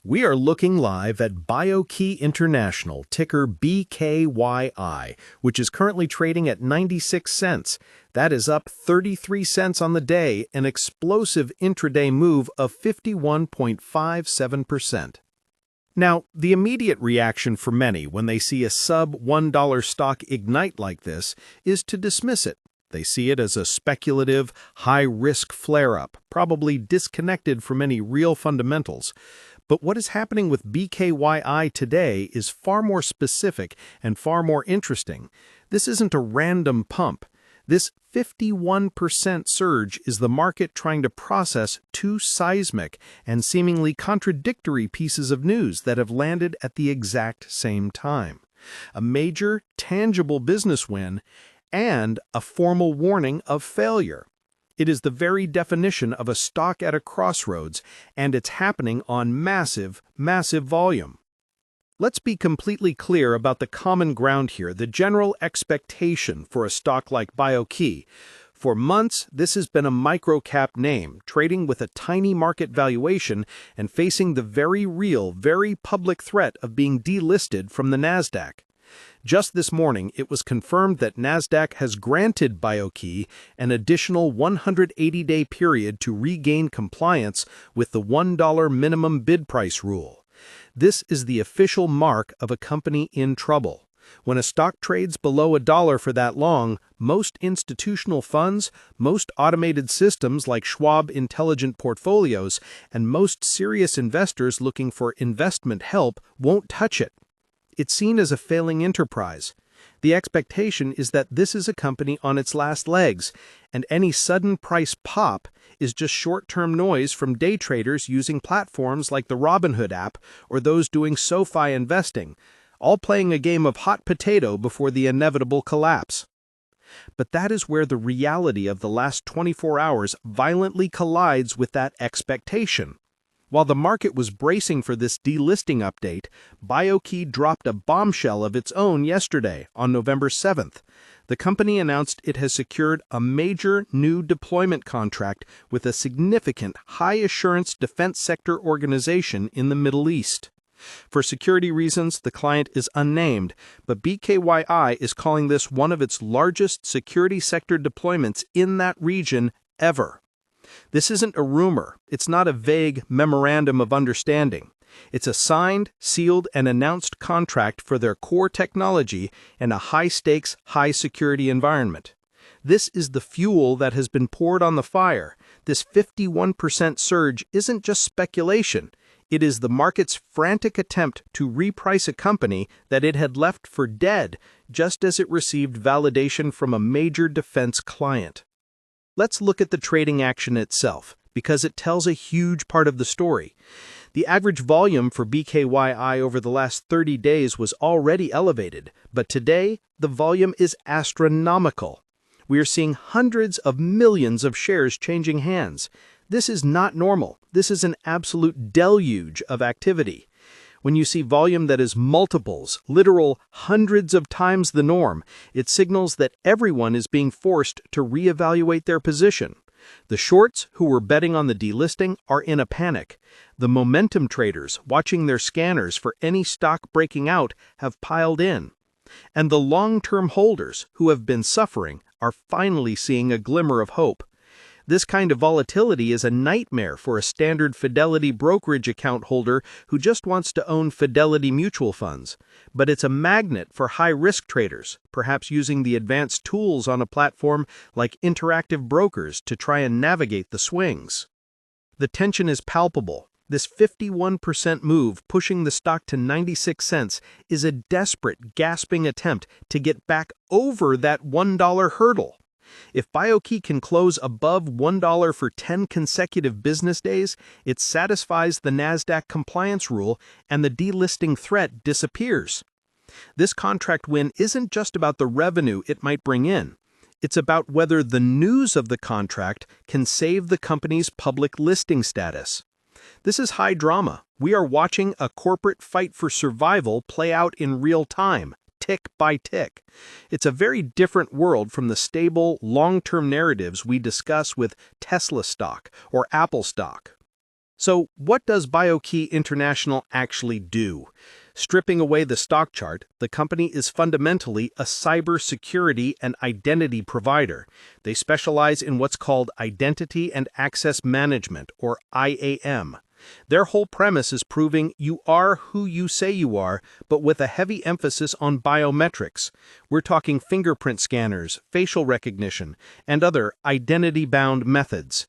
We are looking live at BioKey International, ticker BKYI, which is currently trading at 96 cents. That is up 33 cents on the day, an explosive intraday move of 51.57%. Now, the immediate reaction for many when they see a sub-$1 stock ignite like this is to dismiss it. They see it as a speculative, high-risk flare-up, probably disconnected from any real fundamentals. But what is happening with BKYI today is far more specific and far more interesting. This isn't a random pump. This 51% surge is the market trying to process two seismic and seemingly contradictory pieces of news that have landed at the exact same time. A major, tangible business win and a formal warning of failure. It is the very definition of a stock at a crossroads, and it's happening on massive, massive volume. Let's be completely clear about the common ground here, the general expectation for a stock like BioKey. For months, this has been a micro-cap name, trading with a tiny market valuation and facing the very real, very public threat of being delisted from the Nasdaq. Just this morning, it was confirmed that Nasdaq has granted BioKey an additional 180-day period to regain compliance with the $1 minimum bid price rule. This is the official mark of a company in trouble. When a stock trades below $1 for that long, most institutional funds, most automated systems like Schwab Intelligent Portfolios, and most serious investors looking for investment help won't touch it. It's seen as a failing enterprise. The expectation is that this is a company on its last legs, and any sudden price pop is just short-term noise from day traders using platforms like the Robinhood app or those doing SoFi investing, all playing a game of hot potato before the inevitable collapse. But that is where the reality of the last 24 hours violently collides with that expectation. While the market was bracing for this delisting update, BioKey dropped a bombshell of its own yesterday, on November 7th. The company announced it has secured a major new deployment contract with a significant high-assurance defense sector organization in the Middle East. For security reasons, the client is unnamed, but BKYI is calling this one of its largest security sector deployments in that region ever. This isn't a rumor. It's not a vague memorandum of understanding. It's a signed, sealed, and announced contract for their core technology in a high-stakes, high-security environment. This is the fuel that has been poured on the fire. This 51% surge isn't just speculation. It is the market's frantic attempt to reprice a company that it had left for dead just as it received validation from a major defense client. Let's look at the trading action itself, because it tells a huge part of the story. The average volume for BKYI over the last 30 days was already elevated, but today, the volume is astronomical. We are seeing hundreds of millions of shares changing hands. This is not normal. This is an absolute deluge of activity. When you see volume that is multiples, literal hundreds of times the norm, it signals that everyone is being forced to reevaluate their position. The shorts, who were betting on the delisting, are in a panic. The momentum traders, watching their scanners for any stock breaking out, have piled in. And the long-term holders, who have been suffering, are finally seeing a glimmer of hope. This kind of volatility is a nightmare for a standard Fidelity brokerage account holder who just wants to own Fidelity mutual funds. But it's a magnet for high-risk traders, perhaps using the advanced tools on a platform like Interactive Brokers to try and navigate the swings. The tension is palpable. This 51% move pushing the stock to 96 cents is a desperate, gasping attempt to get back over that $1 hurdle. If BioKey can close above $1 for 10 consecutive business days, it satisfies the Nasdaq compliance rule and the delisting threat disappears. This contract win isn't just about the revenue it might bring in. It's about whether the news of the contract can save the company's public listing status. This is high drama. We are watching a corporate fight for survival play out in real time, tick by tick. It's a very different world from the stable, long-term narratives we discuss with Tesla stock or Apple stock. So, what does BKYI International actually do? Stripping away the stock chart, the company is fundamentally a cybersecurity and identity provider. They specialize in what's called Identity and Access Management, or IAM. Their whole premise is proving you are who you say you are, but with a heavy emphasis on biometrics. We're talking fingerprint scanners, facial recognition, and other identity-bound methods.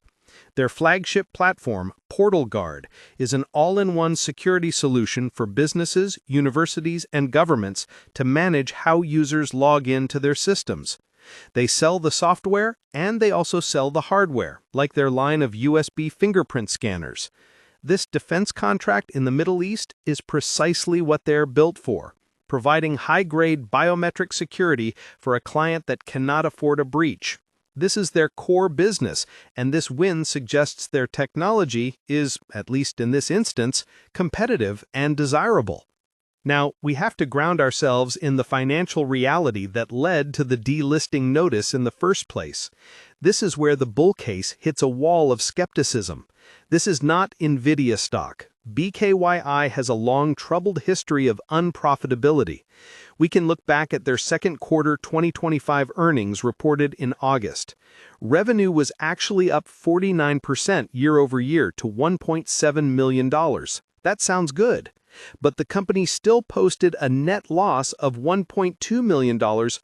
Their flagship platform, PortalGuard, is an all-in-one security solution for businesses, universities, and governments to manage how users log into their systems. They sell the software, and they also sell the hardware, like their line of USB fingerprint scanners. This defense contract in the Middle East is precisely what they're built for, providing high-grade biometric security for a client that cannot afford a breach. This is their core business, and this win suggests their technology is, at least in this instance, competitive and desirable. Now, we have to ground ourselves in the financial reality that led to the delisting notice in the first place. This is where the bull case hits a wall of skepticism. This is not Nvidia stock. BKYI has a long troubled history of unprofitability. We can look back at their second quarter 2025 earnings reported in August. Revenue was actually up 49% year over year to $1.7 million. That sounds good. But the company still posted a net loss of $1.2 million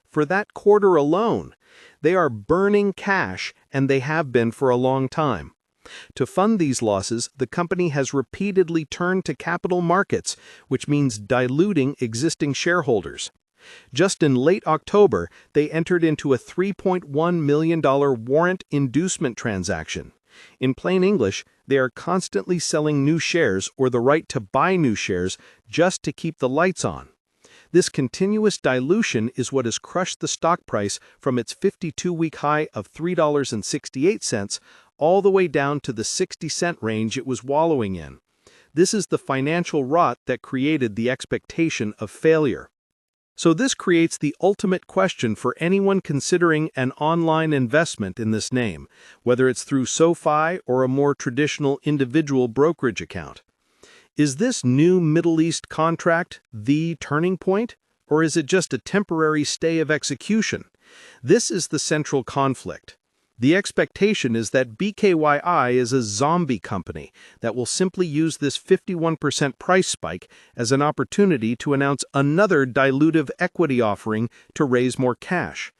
for that quarter alone. They are burning cash, and they have been for a long time. To fund these losses, the company has repeatedly turned to capital markets, which means diluting existing shareholders. Just in late October, they entered into a $3.1 million warrant inducement transaction. In plain English, they are constantly selling new shares or the right to buy new shares just to keep the lights on. This continuous dilution is what has crushed the stock price from its 52-week high of $3.68 all the way down to the 60-cent range it was wallowing in. This is the financial rot that created the expectation of failure. So this creates the ultimate question for anyone considering an online investment in this name, whether it's through SoFi or a more traditional individual brokerage account. Is this new Middle East contract the turning point, or is it just a temporary stay of execution? This is the central conflict. The expectation is that BKYI is a zombie company that will simply use this 51% price spike as an opportunity to announce another dilutive equity offering to raise more cash.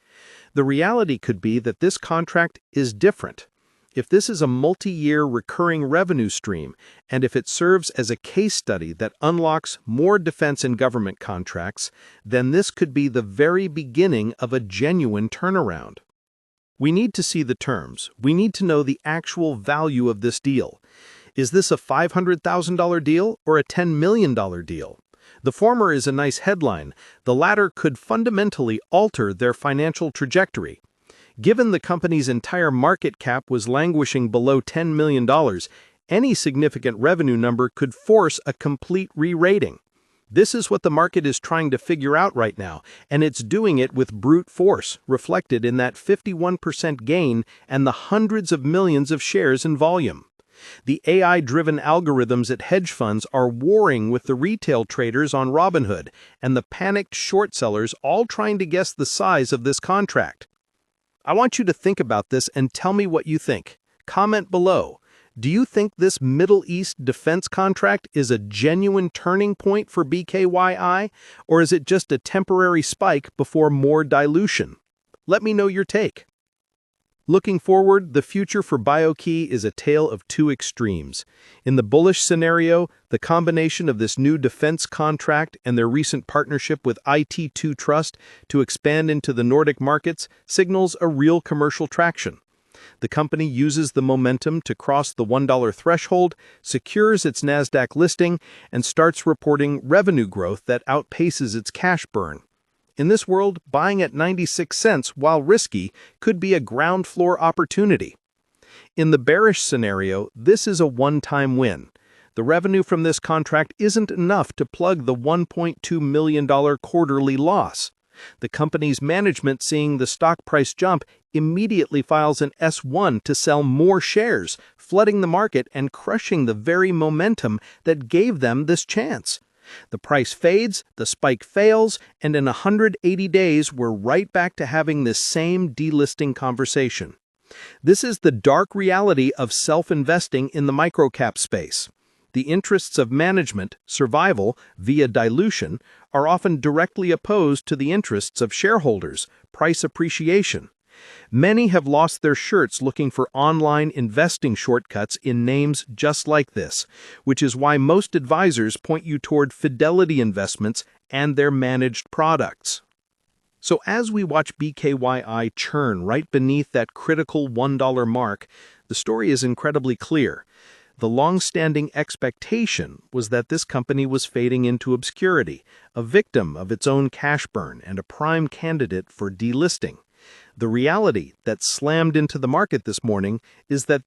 The reality could be that this contract is different. If this is a multi-year recurring revenue stream, and if it serves as a case study that unlocks more defense and government contracts, then this could be the very beginning of a genuine turnaround. We need to see the terms. We need to know the actual value of this deal. Is this a $500,000 deal or a $10 million deal? The former is a nice headline. The latter could fundamentally alter their financial trajectory. Given the company's entire market cap was languishing below $10 million, any significant revenue number could force a complete re-rating. This is what the market is trying to figure out right now, and it's doing it with brute force, reflected in that 51% gain and the hundreds of millions of shares in volume. The AI-driven algorithms at hedge funds are warring with the retail traders on Robinhood and the panicked short sellers all trying to guess the size of this contract. I want you to think about this and tell me what you think. Comment below. Do you think this Middle East defense contract is a genuine turning point for BKYI, or is it just a temporary spike before more dilution? Let me know your take. Looking forward, the future for BKYI is a tale of two extremes. In the bullish scenario, the combination of this new defense contract and their recent partnership with IT2 Trust to expand into the Nordic markets signals a real commercial traction. The company uses the momentum to cross the $1 threshold, secures its Nasdaq listing, and starts reporting revenue growth that outpaces its cash burn. In this world, buying at 96 cents, while risky, could be a ground floor opportunity. In the bearish scenario, this is a one-time win. The revenue from this contract isn't enough to plug the $1.2 million quarterly loss. The company's management, seeing the stock price jump, immediately files an S-1 to sell more shares, flooding the market and crushing the very momentum that gave them this chance. The price fades, the spike fails, and in 180 days, we're right back to having this same delisting conversation. This is the dark reality of self-investing in the microcap space. The interests of management, survival, via dilution, are often directly opposed to the interests of shareholders, price appreciation. Many have lost their shirts looking for online investing shortcuts in names just like this, which is why most advisors point you toward Fidelity Investments and their managed products. So as we watch BKYI churn right beneath that critical $1 mark, the story is incredibly clear. The long-standing expectation was that this company was fading into obscurity, a victim of its own cash burn and a prime candidate for delisting. The reality that slammed into the market this morning is that